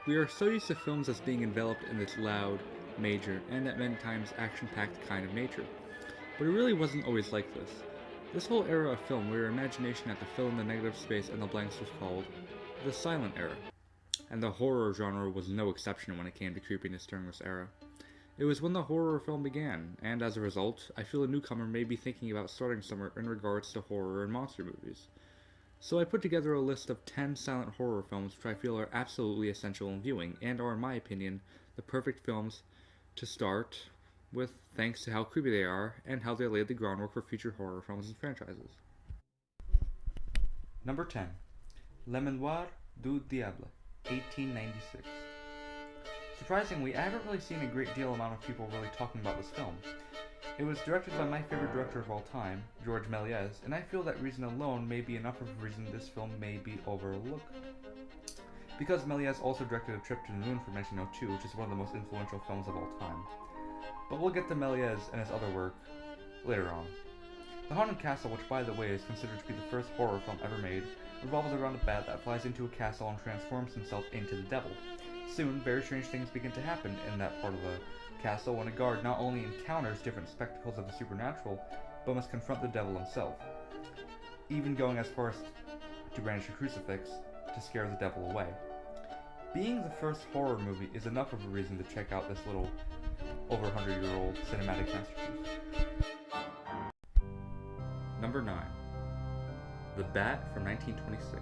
We are so used to films as being enveloped in this loud, major, and at many times action-packed kind of nature. But it really wasn't always like this. This whole era of film where your imagination had to fill in the negative space and the blanks was called the silent era. And the horror genre was no exception when it came to creepiness during this era. It was when the horror film began, and as a result, I feel a newcomer may be thinking about starting somewhere in regards to horror and monster movies. So I put together a list of 10 silent horror films which I feel are absolutely essential in viewing, and are, in my opinion, the perfect films to start with, thanks to how creepy they are, and how they laid the groundwork for future horror films and franchises. Number 10. Le Manoir du Diable, 1896. Surprisingly, I haven't really seen a great deal amount of people really talking about this film. It was directed by my favorite director of all time, Georges Méliès, and I feel that reason alone may be enough of a reason this film may be overlooked. Because Méliès also directed A Trip to the Moon from 1902, which is one of the most influential films of all time. But we'll get to Méliès and his other work later on. The Haunted Castle, which by the way is considered to be the first horror film ever made, revolves around a bat that flies into a castle and transforms himself into the devil. Soon, very strange things begin to happen in that part of the castle when a guard not only encounters different spectacles of the supernatural, but must confront the devil himself, even going as far as to brandish a crucifix to scare the devil away. Being the first horror movie is enough of a reason to check out this little over 100-year-old cinematic masterpiece. Number 9. The Bat from 1926.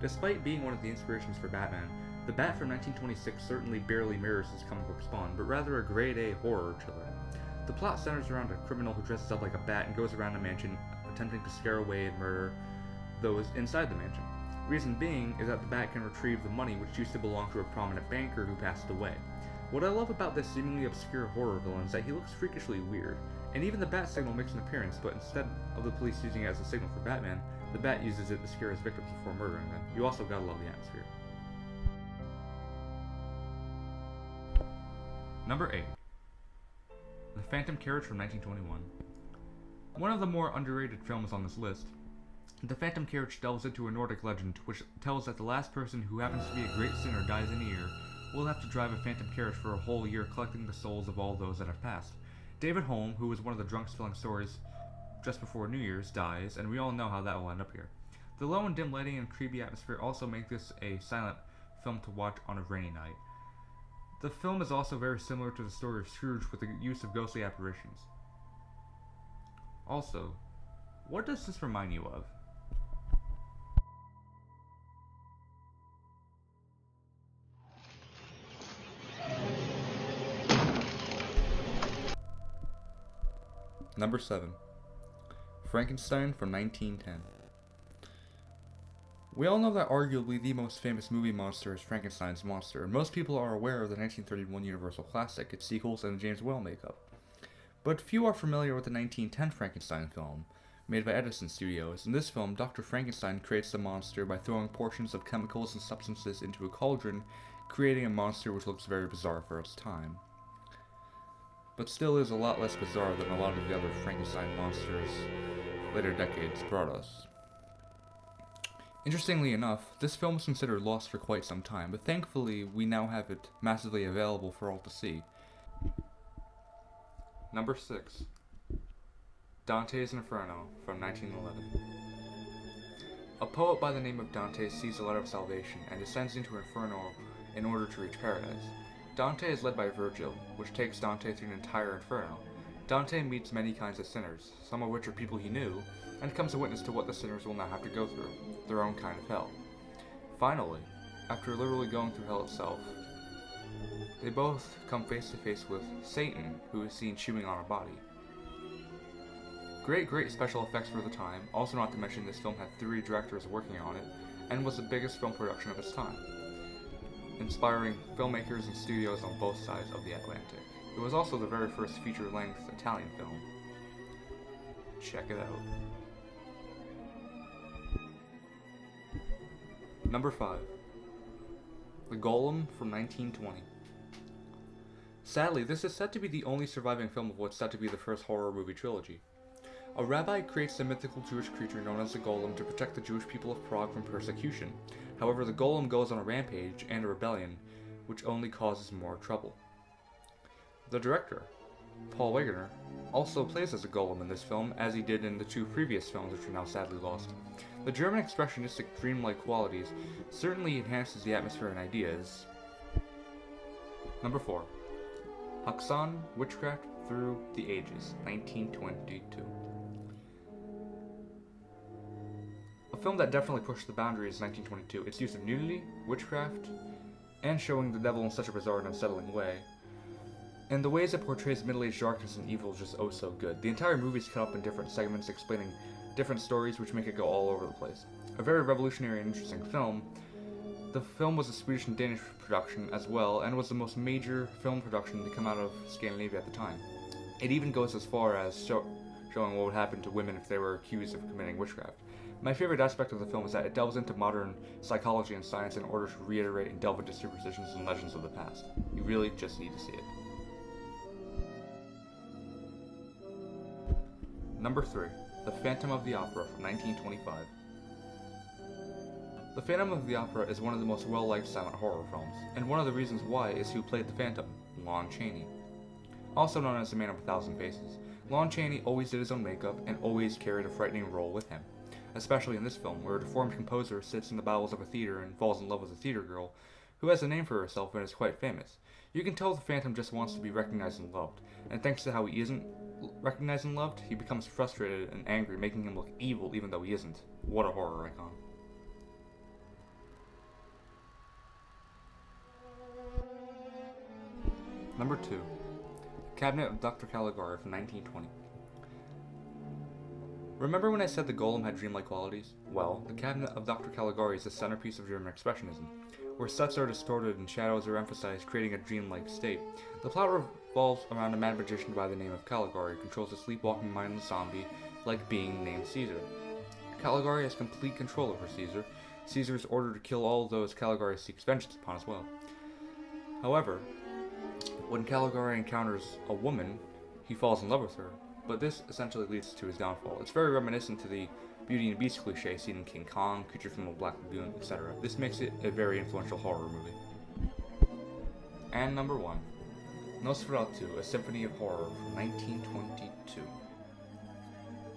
Despite being one of the inspirations for Batman, The Bat from 1926 certainly barely mirrors his comic book spawn, but rather a grade-A horror thriller. The plot centers around a criminal who dresses up like a bat and goes around a mansion attempting to scare away and murder those inside the mansion. Reason being is that the bat can retrieve the money which used to belong to a prominent banker who passed away. What I love about this seemingly obscure horror villain is that he looks freakishly weird, and even the bat signal makes an appearance, but instead of the police using it as a signal for Batman, the bat uses it to scare his victims before murdering them. You also gotta love the atmosphere. Number 8. The Phantom Carriage from 1921. One of the more underrated films on this list, The Phantom Carriage delves into a Nordic legend which tells that the last person who happens to be a great sinner dies in a year will have to drive a phantom carriage for a whole year collecting the souls of all those that have passed. David Holm, who was one of the drunks telling stories just before New Year's, dies, and we all know how that will end up here. The low and dim lighting and creepy atmosphere also make this a silent film to watch on a rainy night. The film is also very similar to the story of Scrooge with the use of ghostly apparitions. Also, what does this remind you of? Number 7. Frankenstein from 1910. We all know that arguably the most famous movie monster is Frankenstein's monster, and most people are aware of the 1931 Universal classic, its sequels, and the James Whale makeup. But few are familiar with the 1910 Frankenstein film, made by Edison Studios. In this film, Dr. Frankenstein creates the monster by throwing portions of chemicals and substances into a cauldron, creating a monster which looks very bizarre for its time, but still is a lot less bizarre than a lot of the other Frankenstein monsters later decades brought us. Interestingly enough, this film was considered lost for quite some time, but thankfully we now have it massively available for all to see. Number 6. Dantes Inferno from 1911. A poet by the name of Dante sees a letter of salvation and descends into Inferno in order to reach paradise. Dante is led by Virgil, which takes Dante through an entire Inferno. Dante meets many kinds of sinners, some of which are people he knew, and becomes a witness to what the sinners will now have to go through, their own kind of hell. Finally, after literally going through hell itself, they both come face to face with Satan, who is seen chewing on a body. Great special effects for the time, also not to mention this film had 3 directors working on it, and was the biggest film production of its time, inspiring filmmakers and studios on both sides of the Atlantic. It was also the very first feature-length Italian film. Check it out. Number 5. The Golem from 1920. Sadly, this is said to be the only surviving film of what's said to be the first horror movie trilogy. A rabbi creates the mythical Jewish creature known as the Golem to protect the Jewish people of Prague from persecution. However, the Golem goes on a rampage and a rebellion, which only causes more trouble. The director, Paul Wegener, also plays as a golem in this film, as he did in the 2 previous films, which are now sadly lost. The German expressionistic dreamlike qualities certainly enhances the atmosphere and ideas. Number 4. Hawkson, Witchcraft Through the Ages, 1922. A film that definitely pushed the boundaries in 1922. Its use of nudity, witchcraft, and showing the devil in such a bizarre and unsettling way. And the ways it portrays middle-aged darkness and evil is just oh so good. The entire movie is cut up in different segments explaining different stories which make it go all over the place. A very revolutionary and interesting film. The film was a Swedish and Danish production as well, and was the most major film production to come out of Scandinavia at the time. It even goes as far as showing what would happen to women if they were accused of committing witchcraft. My favorite aspect of the film is that it delves into modern psychology and science in order to reiterate and delve into superstitions and legends of the past. You really just need to see it. Number 3. The Phantom of the Opera from 1925. The Phantom of the Opera is one of the most well-liked silent horror films, and one of the reasons why is who played the Phantom, Lon Chaney. Also known as the Man of 1,000 Faces, Lon Chaney always did his own makeup and always carried a frightening role with him, especially in this film, where a deformed composer sits in the bowels of a theater and falls in love with a theater girl, who has a name for herself and is quite famous. You can tell the Phantom just wants to be recognized and loved, and thanks to how he isn't recognized and loved, he becomes frustrated and angry, making him look evil even though he isn't. What a horror icon. Number 2. Cabinet of Dr. Caligari from 1920. Remember when I said the Golem had dreamlike qualities? Well, the Cabinet of Dr. Caligari is the centerpiece of German expressionism, where sets are distorted and shadows are emphasized, creating a dreamlike state. The plot revolves around a mad magician by the name of Caligari who controls a sleepwalking mindless zombie like being named Caesar. Caligari has complete control over Caesar. Caesar is ordered to kill all those Caligari seeks vengeance upon as well. However, when Caligari encounters a woman, he falls in love with her, but this essentially leads to his downfall. It's very reminiscent to the Beauty and the Beast cliche seen in King Kong, Creature from the Black Lagoon, etc. This makes it a very influential horror movie. And number 1, Nosferatu, A Symphony of Horror from 1922.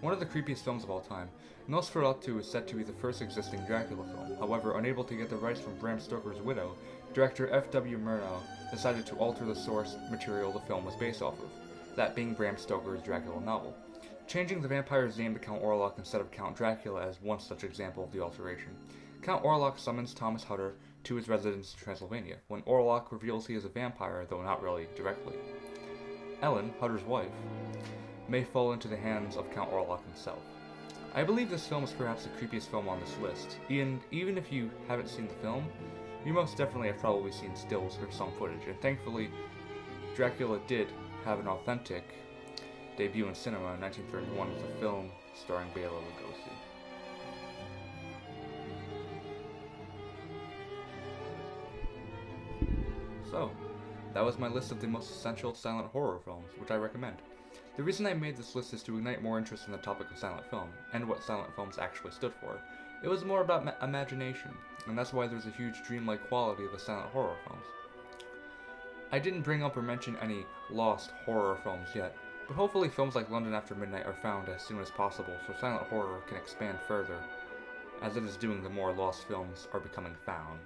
One of the creepiest films of all time, Nosferatu is said to be the first existing Dracula film. However, unable to get the rights from Bram Stoker's widow, director F.W. Murnau decided to alter the source material the film was based off of, that being Bram Stoker's Dracula novel, changing the vampire's name to Count Orlok instead of Count Dracula as one such example of the alteration. Count Orlok summons Thomas Hutter to his residence in Transylvania, when Orlok reveals he is a vampire, though not really directly. Ellen, Hutter's wife, may fall into the hands of Count Orlok himself. I believe this film is perhaps the creepiest film on this list, and even if you haven't seen the film, you most definitely have probably seen stills or some footage, and thankfully, Dracula did have an authentic debut in cinema in 1931 with a film starring Bela Lugosi. So, that was my list of the most essential silent horror films, which I recommend. The reason I made this list is to ignite more interest in the topic of silent film, and what silent films actually stood for. It was more about imagination, and that's why there's a huge dreamlike quality of the silent horror films. I didn't bring up or mention any lost horror films yet, but hopefully films like London After Midnight are found as soon as possible so silent horror can expand further, as it is doing the more lost films are becoming found.